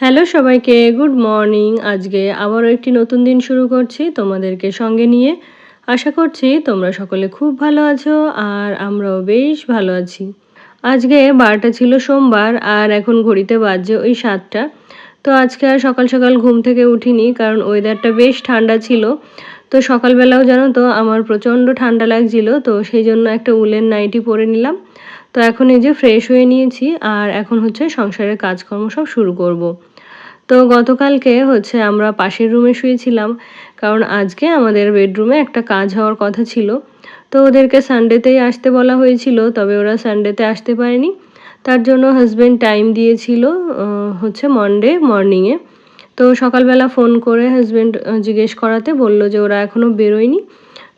Hello সবাইকে, good morning. আজকে আবারও একটি নতুন দিন শুরু করছি তোমাদেরকে সঙ্গে নিয়ে। আশা করছি তোমরা সকলে খুব ভালো আছো আর আমরাও বেশ ভালো আছি। আজকে বারটা ছিল সোমবার আর এখন ঘড়িতে বাজছে ওই 7টা। তো আজকে আর সকাল সকাল ঘুম থেকে উঠিনি কারণ ওয়েদারটা বেশ ঠান্ডা ছিল। তো সকালবেলাও জানো তো আমার প্রচণ্ড ঠান্ডা লাগছিল, তো সেই জন্য একটা উলের নাইটি পরে নিলাম। তো এখন এই যে ফ্রেশ হয়ে নিয়েছি আর এখন হচ্ছে সংসারের কাজকর্ম সব শুরু করব। তো গতকালকে হচ্ছে আমরা পাশের রুমে শুয়েছিলাম কারণ আজকে আমাদের বেডরুমে একটা কাজ হওয়ার কথা ছিল। তো ওদেরকে সানডেতেই আসতে বলা হয়েছিল, তবে ওরা সানডেতে আসতে পারেনি। তার জন্য হাজব্যান্ড টাইম দিয়েছিল হচ্ছে মনডে মর্নিংয়ে। তো সকালবেলা ফোন করে হাজব্যান্ড জিজ্ঞেস করাতে বলল যে ওরা এখনও বেরোয়নি।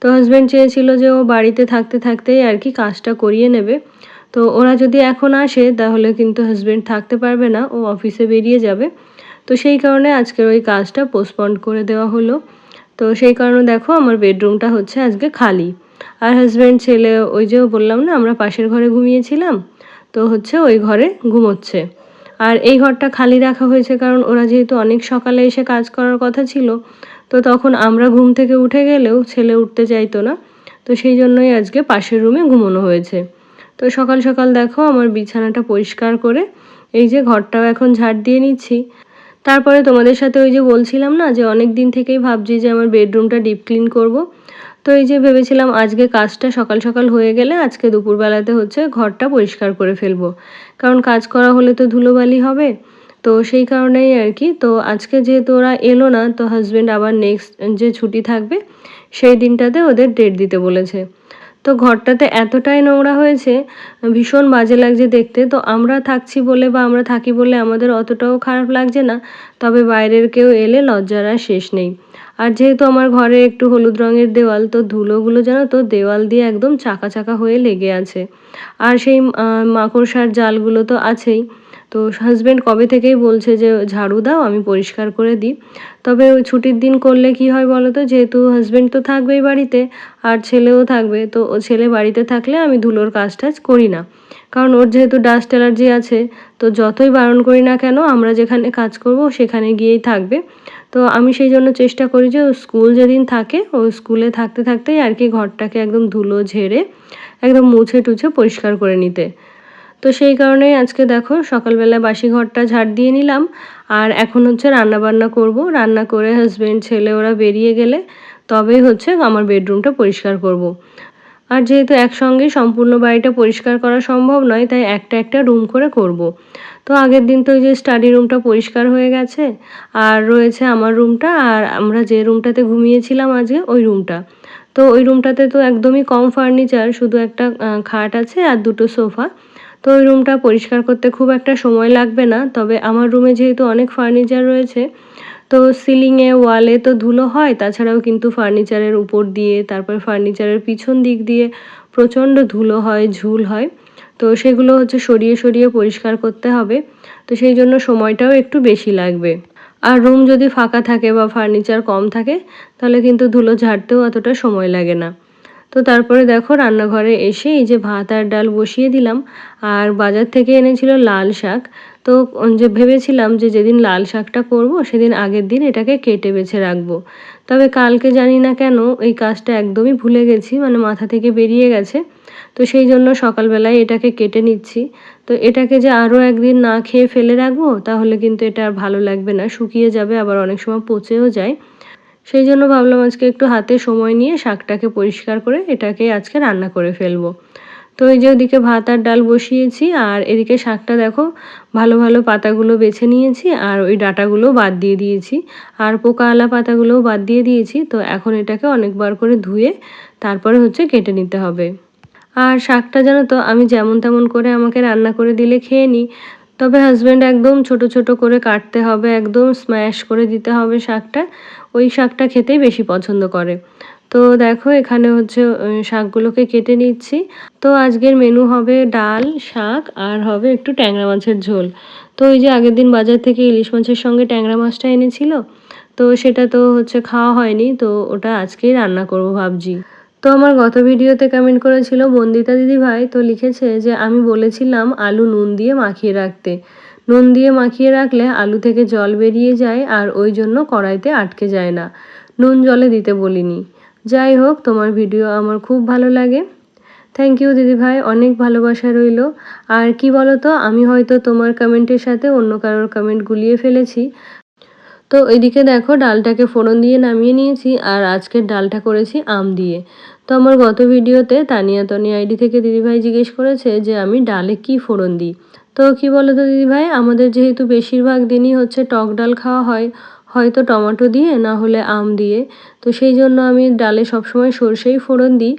তো হাজব্যান্ড চেয়েছিল যে ও বাড়িতে থাকতে থাকতেই আর কি কাজটা করিয়ে নেবে। তো ওরা যদি এখন আসে তাহলে কিন্তু হাজব্যান্ড থাকতে পারবে না, ও অফিসে বেরিয়ে যাবে। তো সেই কারণে আজকের ওই কাজটা পোস্টপন্ড করে দেওয়া হলো। তো সেই কারণে দেখো আমার বেডরুমটা হচ্ছে আজকে খালি। আর হাজব্যান্ড ছেলে ওই যে বললাম না আমরা পাশের ঘরে ঘুমিয়েছিলাম, তো হচ্ছে ওই ঘরে ঘুমোচ্ছে। আর এই ঘরটা খালি রাখা হয়েছে কারণ ওরা যেহেতু অনেক সকালে এসে কাজ করার কথা ছিল, তো তখন আমরা ঘুম থেকে উঠে গেলেও ছেলে উঠতে চাইতো না। তো সেই জন্যই আজকে পাশের রুমে ঘুমানো হয়েছে। তো সকাল সকাল দেখো আমার বিছানাটা পরিষ্কার করে এই যে ঘরটাও এখন ঝাড় দিয়ে নিচ্ছি। তারপরে তোমাদের সাথে ওই যে বলছিলাম না যে অনেক দিন থেকেই ভাবছি যে আমার বেডরুমটা ডিপ ক্লিন করব। তো এই যে ভেবেছিলাম আজকে কাজটা সকাল সকাল হয়ে গেলে আজকে দুপুরবেলাতে হচ্ছে ঘরটা পরিষ্কার করে ফেলবো, কারণ কাজ করা হলে তো ধুলোবালি হবে। তো সেই কারণেই আর কি। তো আজকে যেহেতু ওরা এলো না, তো হাজব্যান্ড আবার নেক্সট যে ছুটি থাকবে সেই দিনটাতে ওদের ডেট দিতে বলেছে। তো ঘরটাতে এতটাই নোংরা হয়েছে, ভীষণ বাজে লাগছে দেখতে। তো আমরা থাকছি বলে বা আমরা থাকি বলে আমাদের অতটাও খারাপ লাগছে না, তবে বাইরের কেউ এলে লজ্জার আর শেষ নেই। আর যেহেতু আমার ঘরে একটু হলুদ রঙের দেওয়াল, তো ধুলোগুলো জানো তো দেওয়াল দিয়ে একদম চাকা চাকা হয়ে লেগে আছে। আর সেই মাকড়সার জালগুলো তো আছেই। তো হাজব্যান্ড কবে থেকেই বলছে যে ঝাড়ু দাও, আমি পরিষ্কার করে দিই। তবে ওই ছুটির দিন করলে কি হয় বলো তো, যেহেতু হাজব্যান্ড তো থাকবেই বাড়িতে আর ছেলেও থাকবে, তো ও ছেলে বাড়িতে থাকলে আমি ধুলোর কাজ টাজ করি না। কারণ ওর যেহেতু ডাস্ট অ্যালার্জি আছে, তো যতই বারণ করি না কেন আমরা যেখানে কাজ করব সেখানে গিয়েই থাকবে। তো আমি সেই জন্য চেষ্টা করি যে ও স্কুল যেদিন থাকে ও স্কুলে থাকতে থাকতেই আর কি ঘরটাকে একদম ধুলো ঝেড়ে একদম মুছে টুছে পরিষ্কার করে নিতে। তো সেই কারণেই আজকে দেখো সকালবেলা বাসি ঘরটা ঝাড় দিয়ে নিলাম। আর এখন হচ্ছে রান্না বান্না করব, রান্না করে হাজব্যান্ড ছেলে ওরা বেরিয়ে গেলে তবেই হচ্ছে আমার বেডরুমটা পরিষ্কার করব। আর যেহেতু একসঙ্গে সম্পূর্ণ বাড়িটা পরিষ্কার করা সম্ভব নয়, তাই একটা একটা রুম করে করব। তো আগের দিন তো ওই যে স্টাডি রুমটা পরিষ্কার হয়ে গেছে, আর রয়েছে আমার রুমটা আর আমরা যে রুমটাতে ঘুমিয়েছিলাম আজকে ওই রুমটা। তো ওই রুমটাতে তো একদমই কম ফার্নিচার, শুধু একটা খাট আছে আর দুটো সোফা। তো ওই রুমটা পরিষ্কার করতে খুব একটা সময় লাগবে না, তবে আমার রুমে যেহেতু অনেক ফার্নিচার রয়েছে, তো সিলিংয়ে ওয়ালে তো ধুলো হয়, তাছাড়াও কিন্তু ফার্নিচারের উপর দিয়ে তারপর ফার্নিচারের পিছন দিক দিয়ে প্রচণ্ড ধুলো হয়, ঝুল হয়। তো সেগুলো হচ্ছে সরিয়ে সরিয়ে পরিষ্কার করতে হবে। তো সেই জন্য সময়টাও একটু বেশি লাগবে। আর রুম যদি ফাঁকা থাকে বা ফার্নিচার কম থাকে তাহলে কিন্তু ধুলো ঝাড়তেও অতটা সময় লাগে না। তো তারপরে দেখো রান্নাঘরে এসে এই যে ভাত আর ডাল বসিয়ে দিলাম। আর বাজার থেকে এনেছিল লাল শাক। তো যে ভেবেছিলাম যে যেদিন লাল শাকটা করব সেদিন আগের দিন এটাকে কেটে বেছে রাখবো। তবে কালকে জানি না কেন এই কাজটা একদমই ভুলে গেছি, মানে মাথা থেকে বেরিয়ে গেছে। তো সেই জন্য সকালবেলায় এটাকে কেটে নিচ্ছি। তো এটাকে যে আরও একদিন না খেয়ে ফেলে রাখবো তাহলে কিন্তু এটা আর ভালো লাগবে না, শুকিয়ে যাবে, আবার অনেক সময় পচেও যায়। সেই জন্য ভাবলাম আজকে একটু হাতে সময় নিয়ে শাকটাকে পরিষ্কার করে এটাকে আজকে রান্না করে ফেলবো। তো এই যে ওদিকে ভাত আর ডাল বসিয়েছি আর এদিকে শাকটা দেখো ভালো ভালো পাতাগুলো বেছে নিয়েছি আর ওই ডাঁটাগুলো বাদ দিয়ে দিয়েছি। আর পোকাওয়ালা পাতাগুলোও বাদ দিয়ে দিয়েছি। তো এখন এটাকে অনেকবার করে ধুয়ে তারপরে হচ্ছে কেটে নিতে হবে। আর শাকটা জানো তো আমি যেমন তেমন করে আমাকে রান্না করে দিলে খেয়ে নিই, তবে হাজব্যান্ড একদম ছোট ছোট করে কাটতে হবে, একদম স্ম্যাশ করে দিতে হবে শাকটা। ওই শাকটা খেতেই বেশি পছন্দ করে। তো দেখো এখানে হচ্ছে শাকগুলোকে কেটে নিচ্ছি। তো আজকের মেনু হবে ডাল, শাক আর হবে একটু ট্যাংরা মাছের ঝোল। তো ওই যে আগের দিন বাজার থেকে ইলিশ মাছের সঙ্গে ট্যাংরা মাছটা এনেছিল, তো সেটা তো হচ্ছে খাওয়া হয়নি, তো ওটা আজকেই রান্না করব ভাবছি। তো আমার গত ভিডিওতে কমেন্ট করেছিল বন্দিতা দিদিভাই, তো লিখেছে যে আমি বলেছিলাম আলু নুন দিয়ে মাখিয়ে রাখতে। নুন দিয়ে মাখিয়ে রাখলে আলু থেকে জল বেরিয়ে যায় আর ওই জন্য কড়াইতে আটকে যায় না। নুন জলে দিতে বলিনি। যাই হোক, তোমার ভিডিও আমার খুব ভালো লাগে। থ্যাংক ইউ দিদিভাই, অনেক ভালোবাসা রইল। আর কি বলো তো, আমি হয়তো তোমার কমেন্টের সাথে অন্য কারোর কমেন্ট গুলিয়ে ফেলেছি। তো এদিকে দেখো, ডালটাকে ফোড়ন দিয়ে নামিয়ে নিয়েছি আর আজকের ডালটা করেছি আম দিয়ে। তো আমার গত ভিডিওতে তানিয়া তনি আইডি থেকে দিদিভাই জিজ্ঞেস করেছে যে আমি ডালে কি ফোড়ন দিই। তো কি বলো তো দিদিভাই, আমাদের যেহেতু বেশিরভাগ দিনই হচ্ছে টক ডাল খাওয়া হয়, হয়তো টমেটো দিয়ে না হলে আম দিয়ে, তো সেই জন্য আমি ডালে সবসময় সরষেই ফোড়ন দিই।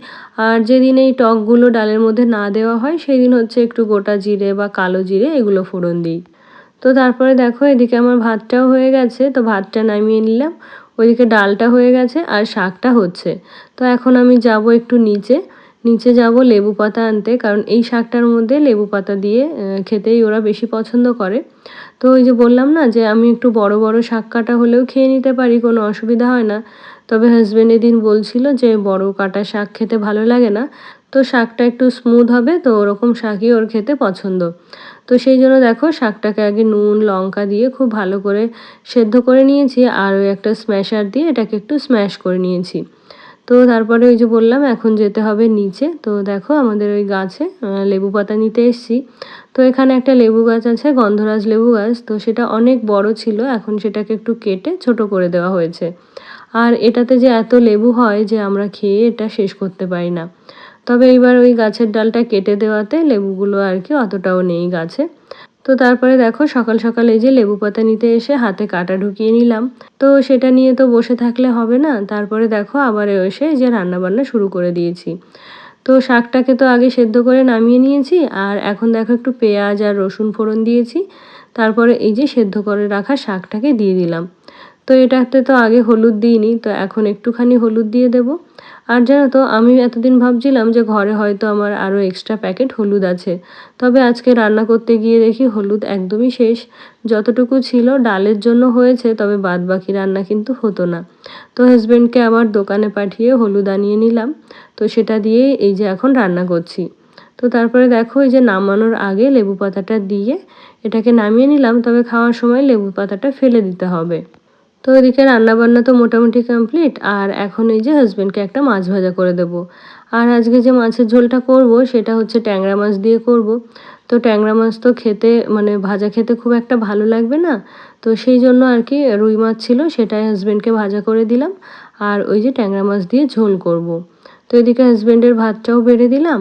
আর যেদিন এই টকগুলো ডালের মধ্যে না দেওয়া হয় সেই দিন হচ্ছে একটু গোটা জিরে বা কালো জিরে এগুলো ফোড়ন দিই। তো তারপরে দেখো, এদিকে আমার ভাতটাও হয়ে গেছে, তো ভাতটা নামিয়ে নিলাম। ওইদিকে ডালটা হয়ে গেছে আর শাকটা হচ্ছে। তো এখন আমি যাব একটু নিচে নিচে যাব লেবু পাতা আনতে, কারণ এই শাকটার মধ্যে লেবু পাতা দিয়ে খেতেই ওরা বেশি পছন্দ করে। তো ওই যে বললাম না যে আমি একটু বড় বড় শাক কাটা হলেও খেয়ে নিতে পারি, কোনো অসুবিধা হয় না। তবে হাজব্যান্ড এদিন বলছিল যে বড় কাটা শাক খেতে ভালো লাগে না, তো শাকটা একটু স্মুথ হবে, তো ওরকম শাকই ওর খেতে পছন্দ। তো সেই জন্য দেখো, শাকটাকে আগে নুন লঙ্কা দিয়ে খুব ভালো করে সেদ্ধ করে নিয়েছি আর ওই একটা স্ম্যাশার দিয়ে এটাকে একটু স্ম্যাশ করে নিয়েছি। তো তারপরে ওই যে বললাম এখন যেতে হবে নিচে। তো দেখো, আমাদের ওই গাছে লেবু পাতা নিতে এসেছি। তো এখানে একটা লেবু গাছ আছে, গন্ধরাজ লেবু গাছ, তো সেটা অনেক বড় ছিল, এখন সেটাকে একটু কেটে ছোট করে দেওয়া হয়েছে। আর এটাতে যে এত লেবু হয় যে আমরা খেয়ে এটা শেষ করতে পারি না। তবে এইবার ওই গাছের ডালটা কেটে দেওয়াতে লেবুগুলো আর কি অতটাও নেই গাছে। তো তারপরে দেখো, সকাল সকাল এই যে লেবু পাতা নিতে এসে হাতে কাঁটা ঢুকিয়ে নিলাম। তো সেটা নিয়ে তো বসে থাকলে হবে না, তারপরে দেখো আবার এসে এই যে রান্না বান্না শুরু করে দিয়েছি। তো শাকটাকে তো আগে সেদ্ধ করে নামিয়ে নিয়েছি আর এখন দেখো একটু পেঁয়াজ আর রসুন ফোড়ন দিয়েছি। তারপরে এই যে সেদ্ধ করে রাখা শাকটাকে দিয়ে দিলাম। তো এটাতে তো আগে হলুদ দিইনি, তো এখন একটুখানি হলুদ দিয়ে দেব। আর জানো তো, আমি এতদিন ভাবছিলাম যে ঘরে হয়তো আমার আরও এক্সট্রা প্যাকেট হলুদ আছে, তবে আজকে রান্না করতে গিয়ে দেখি হলুদ একদমই শেষ। যতটুকু ছিল ডালের জন্য হয়েছে, তবে বাদ বাকি রান্না কিন্তু হতো না। তো হাজব্যান্ডকে আবার দোকানে পাঠিয়ে হলুদ আনিয়ে নিলাম। তো সেটা দিয়ে এই যে এখন রান্না করছি। তো তারপরে দেখো, এই যে নামানোর আগে লেবু পাতাটা দিয়ে এটাকে নামিয়ে নিলাম, তবে খাওয়ার সময় লেবু পাতাটা ফেলে দিতে হবে। তো এদিকে রান্নাবান্না তো মোটামুটি কমপ্লিট, আর এখন এই যে হাজব্যান্ডকে একটা মাছ ভাজা করে দেব। আর আজকে যে মাছের ঝোলটা করব সেটা হচ্ছে ট্যাংরা মাছ দিয়ে করব। তো ট্যাংরা মাছ তো খেতে মানে ভাজা খেতে খুব একটা ভালো লাগবে না, তো সেই জন্য আর কি রুই মাছ ছিল, সেটাই হাজব্যান্ডকে ভাজা করে দিলাম। আর ওই যে ট্যাংরা মাছ দিয়ে ঝোল করব। তো এদিকে হাজব্যান্ডের ভাতটাও বেড়ে দিলাম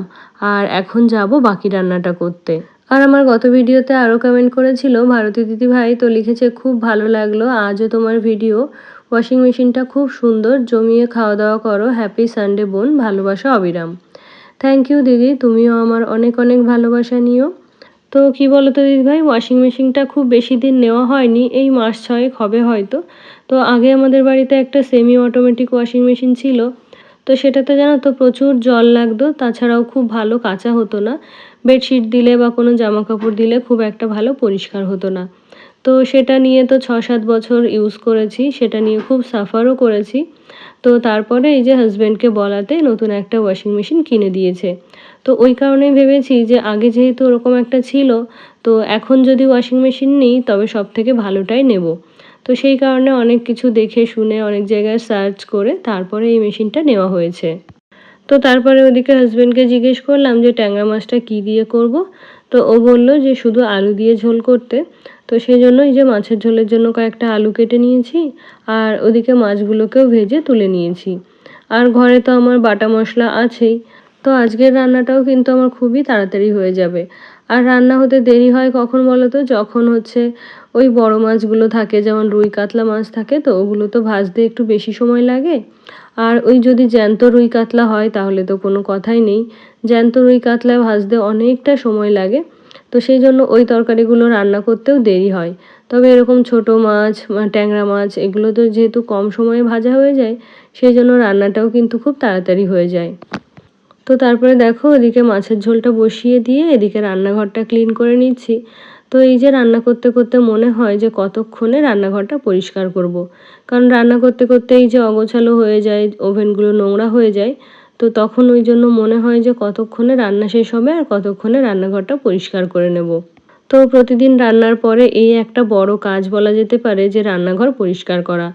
আর এখন যাব বাকি রান্নাটা করতে। আর আমার গত ভিডিওতে আরও কমেন্ট করেছিল ভারতী দিদিভাই, তো লিখেছে খুব ভালো লাগলো আজও তোমার ভিডিও, ওয়াশিং মেশিনটা খুব সুন্দর, জমিয়ে খাওয়া দাওয়া করো, হ্যাপি সানডে বোন, ভালোবাসা অবিরাম। থ্যাংক ইউ দিদি, তুমিও আমার অনেক অনেক ভালোবাসা নিও। তো কি বলো তো দিদিভাই, ওয়াশিং মেশিনটা খুব বেশি দিন নেওয়া হয়নি, এই মাস 6 হবে হয়তো। তো আগে আমাদের বাড়িতে একটা সেমি অটোমেটিক ওয়াশিং মেশিন ছিল, তো সেটাতে জানো তো প্রচুর জল লাগতো, তাছাড়াও খুব ভালো কাচা হতো না। বেডশিট দিলে বা কোনো জামা কাপড় দিলে খুব একটা ভালো পরিষ্কার হতো না। তো সেটা নিয়ে তো 6-7 বছর ইউজ করেছি, সেটা নিয়ে খুব সাফারও করেছি। তো তারপরে এই যে হাজব্যান্ডকে বলাতে নতুন একটা ওয়াশিং মেশিন কিনে দিয়েছে। তো ওই কারণেই ভেবেছি যে আগে যেহেতু ওরকম একটা ছিল, তো এখন যদি ওয়াশিং মেশিন নিই তবে সব থেকে ভালোটাই নেব। তো সেই কারণে অনেক কিছু দেখে শুনে অনেক জায়গায় সার্চ করে তারপরে এই মেশিনটা নেওয়া হয়েছে। তো তারপরে ওদিকে হাজব্যান্ডকে জিজ্ঞেস করলাম যে ট্যাংরা মাছটা কী দিয়ে করব। তো ও বলল যে শুধু আলু দিয়ে ঝোল করতে। তো সেই জন্য এই যে মাছের ঝোলের জন্য কয়েকটা আলু কেটে নিয়েছি আর ওদিকে মাছগুলোকেও ভেজে তুলে নিয়েছি। আর ঘরে তো আমার বাটা মশলা আছেই। তো আজকের রান্নাটাও কিন্তু আমার খুবই তাড়াতাড়ি হয়ে যাবে। আর রান্না হতে দেরি হয় কখন বলো তো, যখন হচ্ছে ওই বড় মাছগুলো থাকে, যেমন রুই কাতলা মাছ থাকে, তো ওগুলো তো ভাজতে একটু বেশি সময় লাগে। আর ওই যদি জ্যান্ত রুই কাতলা হয় তাহলে তো কোনো কথাই নেই, জ্যান্ত রুই কাতলা ভাজতে অনেকটা সময় লাগে। তো সেই জন্য ওই তরকারিগুলো রান্না করতেও দেরি হয়। তবে এরকম ছোট মাছ ট্যাংরা মাছ এগুলো তো যেহেতু কম সময়ে ভাজা হয়ে যায়, সেই জন্য রান্নাটাও কিন্তু খুব তাড়াতাড়ি হয়ে যায়। তো তারপরে দেখো, এদিকে মাছের ঝোলটা বসিয়ে দিয়ে এদিকে রান্নাঘরটা ক্লিন করে নিচ্ছি। তো এই যে রান্না করতে করতে মনে হয় যে কতক্ষণে রান্নাঘরটা পরিষ্কার করব। কারণ রান্না করতে করতে এই যে অগোছালো হয়ে যায়, ওভেনগুলো নোংরা হয়ে যায়, তো তখন ওই জন্য মনে হয় যে কতক্ষণে রান্না শেষ হবে আর কতক্ষণে রান্নাঘরটা পরিষ্কার করে নেব। তো প্রতিদিন রান্নার পরে এই একটা বড় কাজ বলা যেতে পারে যে রান্নাঘর পরিষ্কার করা।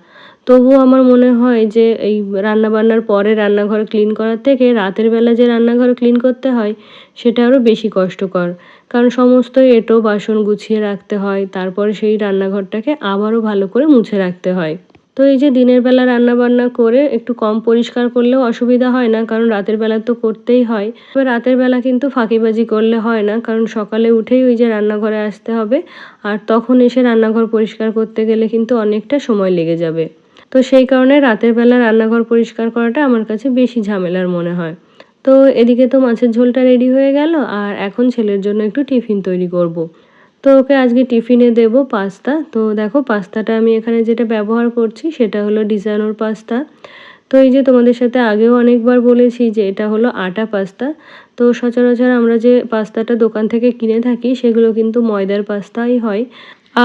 তবুও আমার মনে হয় যে এই রান্নাবান্নার পরে রান্নাঘর ক্লিন করার থেকে রাতের বেলা যে রান্নাঘর ক্লিন করতে হয় সেটা আরও বেশি কষ্টকর। কারণ সমস্ত এঁটো বাসন গুছিয়ে রাখতে হয়, তারপরে সেই রান্নাঘরটাকে আবারও ভালো করে মুছে রাখতে হয়। তো এই যে দিনের বেলা রান্নাবান্না করে একটু কম পরিষ্কার করলেও অসুবিধা হয় না, কারণ রাতের বেলা তো করতেই হয়। তবে রাতের বেলা কিন্তু ফাঁকিবাজি করলে হয় না, কারণ সকালে উঠেই ওই যে রান্নাঘরে আসতে হবে, আর তখন এসে রান্নাঘর পরিষ্কার করতে গেলে কিন্তু অনেকটা সময় লেগে যাবে। তো সেই কারণে রাতের বেলা রান্নাঘর পরিষ্কার করাটা আমার কাছে বেশি ঝামেলার মনে হয়। তো এদিকে তো মাছের ঝোলটা রেডি হয়ে গেল, আর এখন ছেলের জন্য একটু টিফিন তৈরি করব। তো ওকে আজকে টিফিনে দেব পাস্তা। তো দেখো পাস্তাটা আমি এখানে যেটা ব্যবহার করছি সেটা হলো ডিজানোর পাস্তা। তো এই যে তোমাদের সাথে আগেও অনেকবার বলেছি যে এটা হলো আটা পাস্তা। তো সচরাচর আমরা যে পাস্তাটা দোকান থেকে কিনে থাকি সেগুলো কিন্তু ময়দার পাস্তাই হয়।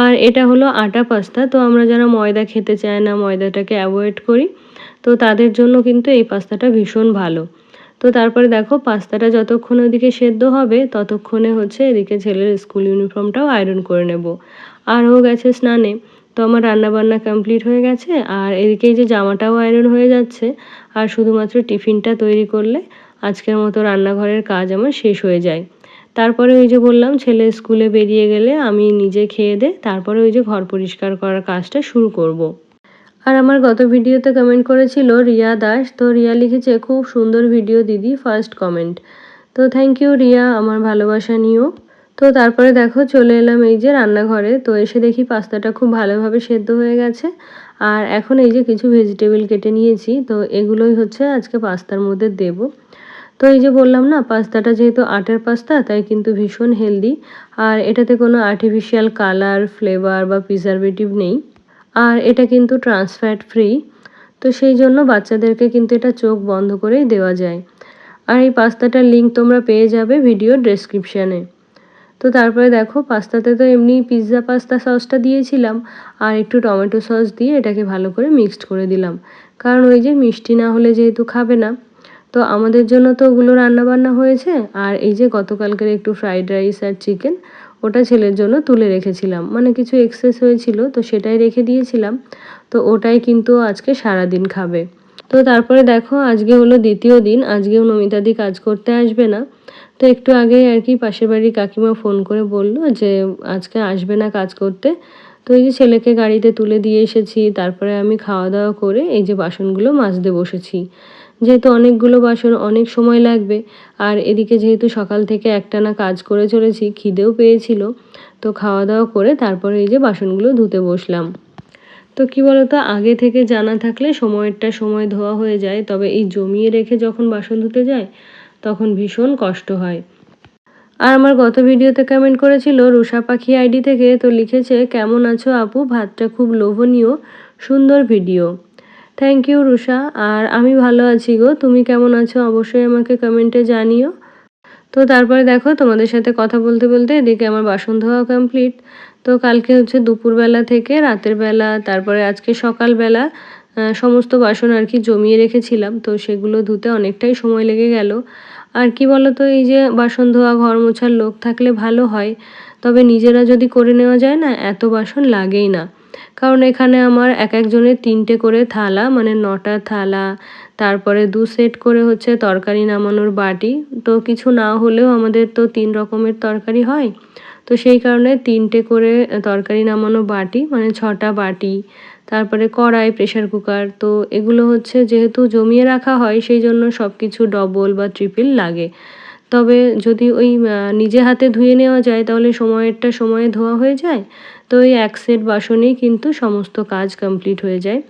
আর এটা হলো আটা পাস্তা। তো আমরা যারা ময়দা খেতে চায় না, ময়দাটাকে অ্যাভয়েড করি, তো তাদের জন্য কিন্তু এই পাস্তাটা ভীষণ ভালো। তো তারপরে দেখো পাস্তাটা যতক্ষণ ওদিকে সেদ্ধ হবে ততক্ষণে হচ্ছে এদিকে ছেলের স্কুল ইউনিফর্মটাও আয়রন করে নেব। আর ও গেছে স্নানে। তো আমার রান্নাবান্না কমপ্লিট হয়ে গেছে, আর এদিকে এই যে জামাটাও আয়রন হয়ে যাচ্ছে, আর শুধুমাত্র টিফিনটা তৈরি করলে আজকের মতো রান্নাঘরের কাজ আমার শেষ হয়ে যায়। তারপরে ওই যে বললাম ছেলে স্কুলে বেরিয়ে গেলে আমি নিজে খেয়ে দেয়ে তারপরে ওই যে ঘর পরিষ্কার করার কাজটা শুরু করব। আর আমার গত ভিডিওতে কমেন্ট করেছিল রিয়া দাস। তো রিয়া লিখেছে, খুব সুন্দর ভিডিও দিদি, ফার্স্ট কমেন্ট। তো থ্যাংক ইউ রিয়া, আমার ভালোবাসা নিও। তো তারপরে দেখো চলে এলাম এই যে রান্নাঘরে। তো এসে দেখি পাস্তাটা খুব ভালোভাবে সেদ্ধ হয়ে গেছে, আর এখন এই যে কিছু ভেজিটেবল কেটে নিয়েছি। তো এগুলোই হচ্ছে আজকে পাস্তার মধ্যে দেব। তো এই যে বললাম না, পাস্তাটা যেহেতু আটার পাস্তা তাই কিন্তু ভীষণ হেলদি, আর এটাতে কোনো আর্টিফিশিয়াল কালার, ফ্লেভার বা প্রিজারভেটিভ নেই। আর এটা কিন্তু ট্রান্স ফ্যাট ফ্রি। তো সেই জন্য বাচ্চাদেরকে কিন্তু এটা চোখ বন্ধ করেই দেওয়া যায়। আর এই পাস্তাটার লিঙ্ক তোমরা পেয়ে যাবে ভিডিওর ডেসক্রিপশানে। তো তারপরে দেখো পাস্তাতে তো এমনি পিৎজা পাস্তা সসটা দিয়েছিলাম, আর একটু টমেটো সস দিয়ে এটাকে ভালো করে মিক্সড করে দিলাম, কারণ ওই যে মিষ্টি না হলে যেহেতু খাবে না। তো আমাদের জন্য তো ওগুলো রান্নাবান্না হয়েছে, আর এই যে গতকালকের একটু ফ্রাইড রাইস আর চিকেন ওটা ছেলের জন্য তুলে রেখেছিলাম, মানে কিছু এক্সেস হয়েছিল তো সেটাই রেখে দিয়েছিলাম। তো ওটাই কিন্তু আজকে সারাদিন খাবে। তো তারপরে দেখো আজকে হলো দ্বিতীয় দিন, আজকেও নমিতাদি কাজ করতে আসবে না। তো একটু আগেই আর কি পাশের বাড়ির কাকিমা ফোন করে বলল যে আজকে আসবে না কাজ করতে। তো এই যে ছেলেকে গাড়িতে তুলে দিয়ে এসেছি, তারপরে আমি খাওয়া দাওয়া করে এই যে বাসনগুলো মাজতে বসেছি। যেহেতু অনেকগুলো বাসন, অনেক সময় লাগবে, আর এদিকে যেহেতু সকাল থেকে একটানা কাজ করে চলেছি, খিদেও পেয়েছিল। তো খাওয়া দাওয়া করে তারপরে এই যে বাসনগুলো ধুতে বসলাম। তো কি বলতো, আগে থেকে জানা থাকলে সময়েরটা সময় ধোয়া হয়ে যায়, তবে এই জমিয়ে রেখে যখন বাসন ধুতে যায় তখন ভীষণ কষ্ট হয়। আর আমার গত ভিডিওতে কমেন্ট করেছিল রুষা পাখি আইডি থেকে। তো লিখেছে, কেমন আছো আপু, ভাতটা খুব লোভনীয়, সুন্দর ভিডিও। Thank you Rusha. আর আমি ভালো আছি গো, তুমি কেমন আছো অবশ্যই আমাকে কমেন্টে জানিও। তো তারপরে দেখো তোমাদের সাথে কথা বলতে বলতে এদিকে আমার বাসন ধোয়া কমপ্লিট। তো কালকে হচ্ছে দুপুরবেলা থেকে রাতের বেলা, তারপরে আজকে সকালবেলা সমস্ত বাসন আর কি জমিয়ে রেখেছিলাম। তো সেগুলো ধুতে অনেকটাই সময় লেগে গেল। আর কি বলতো, এই যে বাসন ধোয়া ঘর মোছার লোক থাকলে ভালো হয়, তবে নিজেরা যদি করে নেওয়া যায় না এত বাসন লাগেই না। কারণ এখানে আমার এক একজনের 3টে করে থালা, মানে 9টা থালা, তারপরে 2 সেট করে হচ্ছে তরকারি নামানোর বাটি। তো কিছু না হলেও আমাদের তো 3 রকমের তরকারি হয়। তো সেই কারণে 3টে করে তরকারি নামানো বাটি, মানে 6টা বাটি, তারপরে কড়াই, প্রেসার কুকার। তো এগুলো হচ্ছে যেহেতু জমিয়ে রাখা হয় সেই জন্য সব কিছু ডবল বা ট্রিপল লাগে। তবে যদি ওই নিজে হাতে ধুয়ে নেওয়া যায় তাহলে সময়েরটা সময়ে ধোয়া হয়ে যায়। তো ওই এক সেট বাসনেই কিন্তু সমস্ত কাজ কমপ্লিট হয়ে যায়।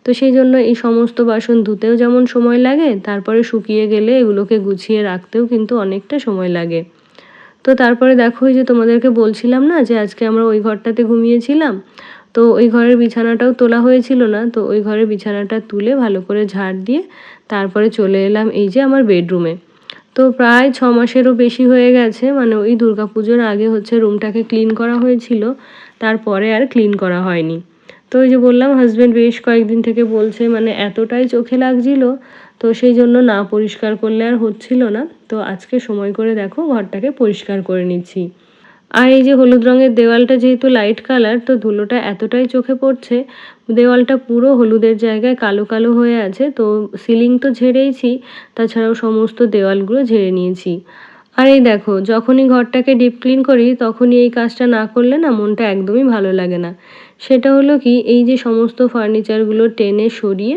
তো সেই জন্য এই সমস্ত বাসন ধুতেও যেমন সময় লাগে, তারপরে শুকিয়ে গেলে এগুলোকে গুছিয়ে রাখতেও কিন্তু অনেকটা সময় লাগে। তো তারপরে দেখো এই যে তোমাদেরকে বলছিলাম না যে আজকে আমরা ওই ঘরটাতে ঘুমিয়েছিলাম। তো ওই ঘরের বিছানাটাও তোলা হয়েছিল না। তো ওই ঘরের বিছানাটা তুলে ভালো করে ঝাড় দিয়ে তারপরে চলে এলাম এই যে আমার বেডরুমে। তো প্রায় 6 মাসেরও বেশি হয়ে গেছে, মানে ওই দুর্গাপুজোর আগে হচ্ছে রুমটাকে ক্লিন করা হয়েছিল, তারপরে আর ক্লিন করা হয়নি। তো ওই যে বললাম হাজব্যান্ড বেশ কয়েকদিন থেকে বলছে, মানে এতটাই চোখে লাগছিল, তো সেই জন্য না পরিষ্কার করলে আর হচ্ছিল না। তো আজকে সময় করে দেখো ঘরটাকে পরিষ্কার করে নিচ্ছি। আর এই যে হলুদ রঙের দেওয়ালটা যেহেতু লাইট কালার, তো ধুলোটা এতটাই চোখে পড়ছে, দেওয়ালটা পুরো হলুদের জায়গায় কালো কালো হয়ে আছে। তো সিলিং তো ঝেড়েইছি, তাছাড়াও সমস্ত দেওয়ালগুলো ঝেড়ে নিয়েছি। আর এই দেখো, যখনই ঘরটাকে ডিপ ক্লিন করি তখনই এই কাজটা না করলে না মনটা একদমই ভালো লাগে না। সেটা হলো কি, এই যে সমস্ত ফার্নিচারগুলো টেনে সরিয়ে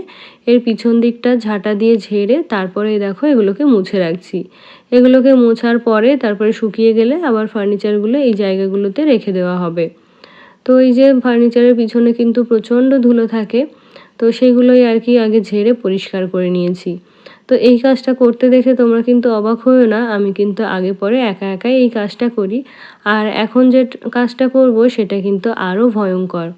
এর পিছন দিকটা ঝাঁটা দিয়ে ঝেড়ে তারপরে এই দেখো এগুলোকে মুছে রাখছি। এগুলোকে মোছার পরে তারপরে শুকিয়ে গেলে আবার ফার্নিচারগুলো এই জায়গাগুলোতে রেখে দেওয়া হবে। তো এই যে ফার্নিচারের পিছনে কিন্তু প্রচণ্ড ধুলো থাকে, তো সেগুলোই আর কি আগে ঝেড়ে পরিষ্কার করে নিয়েছি। তো এই কাজটা করতে দেখে তোমরা কিন্তু অবাক হইও না, আমি কিন্তু আগে পরে একা একাই এই কাজটা করি। আর এখন যে কাজটা করব সেটা কিন্তু আরও ভয়ঙ্কর।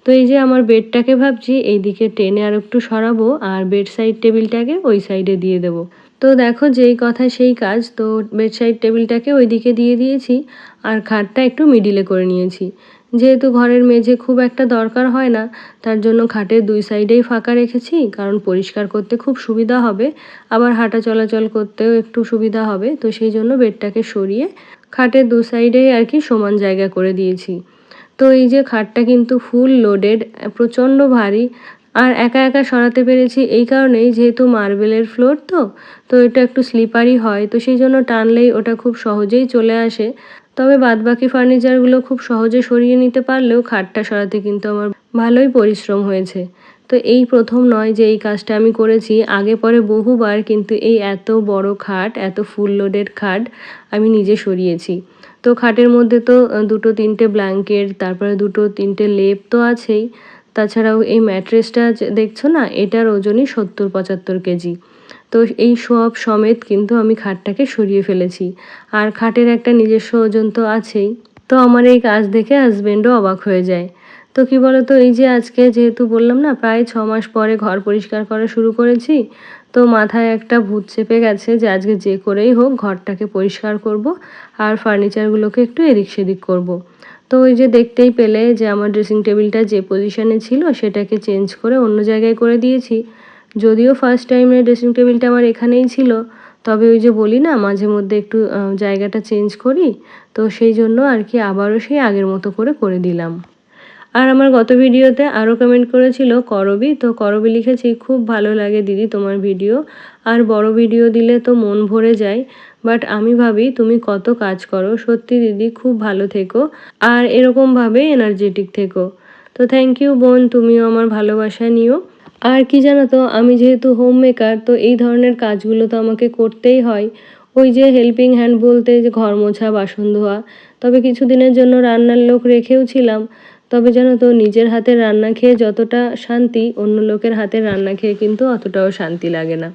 তো এই যে আমার বেডটাকে ভাবছি এইদিকে টেনে আর একটু সরাবো, আর বেড সাইড টেবিলটাকে ওই সাইডে দিয়ে দেবো। তো দেখো, যেই কথা সেই কাজ, তো বেড সাইড টেবিলটাকে ওইদিকে দিয়ে দিয়েছি আর খাটটা একটু মিডিলে করে নিয়েছি। যেহেতু ঘরের মেঝে খুব একটা দরকার হয় না, তার জন্য খাটের দুই সাইডেই ফাঁকা রেখেছি, কারণ পরিষ্কার করতে খুব সুবিধা হবে, আবার হাঁটা চলাচল করতেও একটু সুবিধা হবে। তো সেই জন্য বেডটাকে সরিয়ে খাটের দু সাইডেই আর কি সমান জায়গা করে দিয়েছি। তো এই যে খাটটা কিন্তু ফুল লোডেড, প্রচণ্ড ভারী। আর একা একা সরাতে পেরেছি এই কারণেই, যেহেতু মার্বেলের ফ্লোর তো, তো এটা একটু স্লিপারি হয়, তো সেই জন্য টানলেই ওটা খুব সহজেই চলে আসে। তবে বাদবাকি ফার্নিচারগুলো খুব সহজে সরিয়ে নিতে পারলেও খাটটা সরাতে কিন্তু আমার ভালোই পরিশ্রম হয়েছে। তো এই প্রথম নয় যে এই কাজটা আমি করেছি, আগে পরে বহুবার কিন্তু এই এত বড় খাট, এত ফুল লোডেড খাট আমি নিজে সরিয়েছি। তো খাটের মধ্যে তো দুটো তিনটে ব্ল্যাঙ্কেট, তারপরে দুটো তিনটে লেপ তো আছেই। তাছাড়াও এই ম্যাট্রেসটা যে দেখছো না, এটার ওজনই ৭০-৭৫ কেজি। তো এই সব সমেত কিন্তু আমি খাটটাকে সরিয়ে ফেলেছি। আর খাটের একটা নিজস্ব ওজন তো আছেই। তো আমার এই কাজ দেখে হাসব্যান্ডও অবাক হয়ে যায়। তো কি বলতো, এই যে আজকে যেহেতু বললাম না প্রায় ৬ মাস পরে ঘর পরিষ্কার করা শুরু করেছি, তো মাথায় একটা ভূত চেপে গেছে যে আজকে যে করেই হোক ঘরটাকে পরিষ্কার করব আর ফার্নিচারগুলোকে একটু এদিক সেদিক করব। তো ওই যে দেখতেই পেলে যে আমার ড্রেসিং টেবিলটা যে পজিশনে ছিল সেটাকে চেঞ্জ করে অন্য জায়গায় করে দিয়েছি। যদিও ফার্স্ট টাইমে ড্রেসিং টেবিলটা আমার এখানেই ছিল, তবে ওই যে বলি না মাঝে মধ্যে একটু জায়গাটা চেঞ্জ করি, তো সেই জন্য আর কি আবারও সেই আগের মতো করে করে দিলাম। আর আমার গত ভিডিওতে আরও কমেন্ট করেছিল করবি, তো করবি লিখেছি, খুব ভালো লাগে দিদি তোমার ভিডিও, আর বড় ভিডিও দিলে তো মন ভরে যায়। বাট আমি ভাবি তুমি কত কাজ করো, সত্যি দিদি খুব ভালো থেকো আর এরকমভাবে এনার্জেটিক থেকো। তো থ্যাংক ইউ বোন, তুমিও আমার ভালোবাসা নিও। আর কি জানো তো, আমি যেহেতু হোম মেকার, তো এই ধরনের কাজগুলো তো আমাকে করতেই হয়। ওই যে হেল্পিং হ্যান্ড বলতে যে ঘর মোছা, বাসন ধোয়া। তবে কিছুদিনের জন্য রান্নার লোক রেখেও ছিলাম। তবে জানো তো, নিজের হাতের রান্না খেয়ে যতটা শান্তি, অন্য লোকের হাতের রান্না খেয়ে কিন্তু অতটাও শান্তি লাগে না।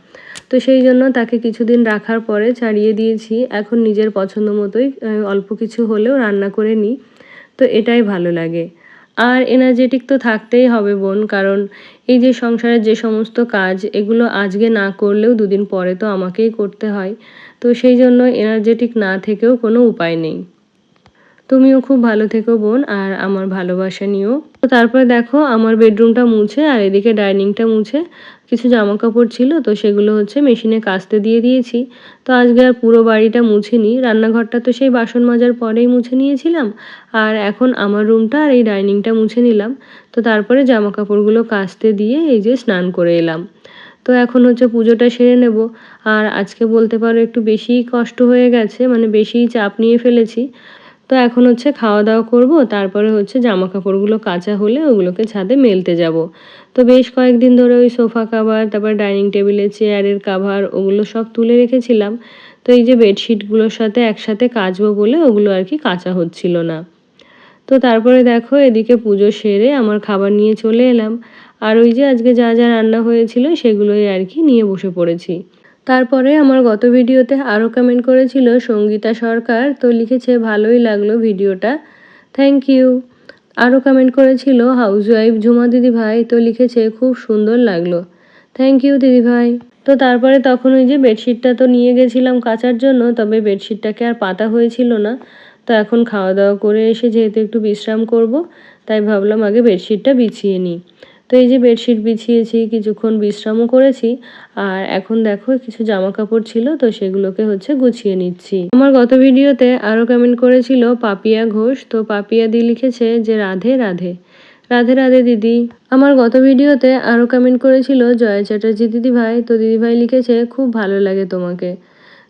তো সেই জন্য তাকে কিছুদিন রাখার পরে ছাড়িয়ে দিয়েছি। এখন নিজের পছন্দ মতোই অল্প কিছু হলেও রান্না করে নিই। তো এটাই ভালো লাগে। আর এনার্জেটিক তো থাকতেই হবে বোন, কারণ এই যে সংসারের যে সমস্ত কাজ, এগুলো আজকে না করলেও দুদিন পরে তো আমাকেই করতে হয়। তো সেই জন্য এনার্জেটিক না থেকেও কোনো উপায় নেই। তুমিও খুব ভালো থেকো বোন, আর আমার ভালোবাসা নিও। তো তারপরে দেখো, আমার বেডরুমটা মুছে আর এদিকে ডাইনিংটা মুছে কিছু জামা কাপড় ছিল, তো সেগুলো হচ্ছে মেশিনে কাচতে দিয়ে দিয়েছি। তো আজকে আর পুরো বাড়িটা মুছিনি, রান্নাঘরটা তো সেই বাসন মাজার পরেই মুছে নিয়েছিলাম। আর এখন আমার রুমটা আর এই ডাইনিংটা মুছে নিলাম। তো তারপরে জামা কাপড়গুলো কাচতে দিয়ে এই যে স্নান করে এলাম। তো এখন হচ্ছে পুজোটা সেরে নেব। আর আজকে বলতে পারো একটু বেশিই কষ্ট হয়ে গেছে, মানে বেশিই চাপ নিয়ে ফেলেছি। তো এখন হচ্ছে খাওয়া দাওয়া করব, তারপরে হচ্ছে জামা কাপড়গুলো কাচা হলে ওগুলোকে ছাদে মেলতে যাব। তো বেশ কয়েকদিন ধরে ওই সোফা কাভার, তারপর ডাইনিং টেবিলের চেয়ারের কাভার, ওগুলো সব তুলে রেখেছিলাম। তো এই যে বেডশিটগুলোর সাথে একসাথে কাচবো বলে ওগুলো আর কি কাচা হচ্ছিল না। তো তারপরে দেখো, এদিকে পুজো সেরে আমার খাবার নিয়ে চলে এলাম। আর ওই যে আজকে যা যা রান্না হয়েছিল সেগুলোই আর কি নিয়ে বসে পড়েছি। তারপরে আমার গত ভিডিওতে আরও কমেন্ট করেছিল সঙ্গীতা সরকার, তো লিখেছে ভালোই লাগলো ভিডিওটা, থ্যাংক ইউ। আরও কমেন্ট করেছিল হাউসওয়াইফ ঝুমা দিদি ভাই, তো লিখেছে খুব সুন্দর লাগলো, থ্যাংক ইউ দিদি ভাই। তো তারপরে তখন ওই যে বেডশিটটা তো নিয়ে গেছিলাম কাচার জন্য, তবে বেডশিটটাকে আর পাতা হয়েছিল না। তো এখন খাওয়া দাওয়া করে এসে যেহেতু একটু বিশ্রাম করব, তাই ভাবলাম আগে বেডশিটটা বিছিয়ে নিই। তো এই যে বেডশিট বিছিয়েছি, কিছুক্ষণ বিশ্রামও করেছি। আর এখন দেখো কিছু জামা কাপড় ছিল, তো সেগুলোকে হচ্ছে গুছিয়ে নিচ্ছি। আমার গত ভিডিওতে আরও কমেন্ট করেছিল পাপিয়া ঘোষ, তো পাপিয়া দি লিখেছে যে রাধে রাধে। রাধে রাধে দিদি। আমার গত ভিডিওতে আরও কমেন্ট করেছিল জয়া চ্যাটার্জি দিদিভাই, তো দিদিভাই লিখেছে খুব ভালো লাগে তোমাকে।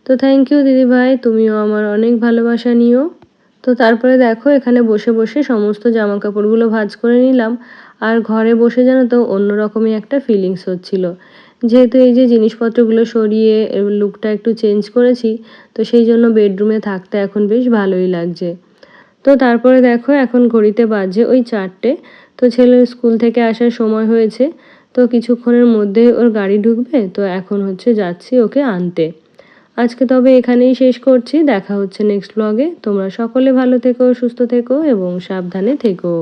তো থ্যাংক ইউ দিদিভাই, তুমিও আমার অনেক ভালোবাসা নিও। তো তারপরে দেখো এখানে বসে বসে সমস্ত জামা কাপড়গুলো ভাঁজ করে নিলাম। আর ঘরে বসে যেন তো অন্যরকমই একটা ফিলিংস হচ্ছিল, যেহেতু এই যে জিনিসপত্রগুলো সরিয়ে লুকটা একটু চেঞ্জ করেছি, তো সেই জন্য বেডরুমে থাকতে এখন বেশ ভালোই লাগছে। তো তারপরে দেখো এখন ঘড়িতে বাজে ওই 4টে। তো ছেলের স্কুল থেকে আসার সময় হয়েছে, তো কিছুক্ষণের মধ্যে ওর গাড়ি ঢুকবে, তো এখন হচ্ছে যাচ্ছি ওকে আনতে। আজকে তবে এখানেই শেষ করছি, দেখা হচ্ছে নেক্সট ব্লগে। তোমরা সকলে ভালো থেকো, সুস্থ থেকো এবং সাবধানে থেকো।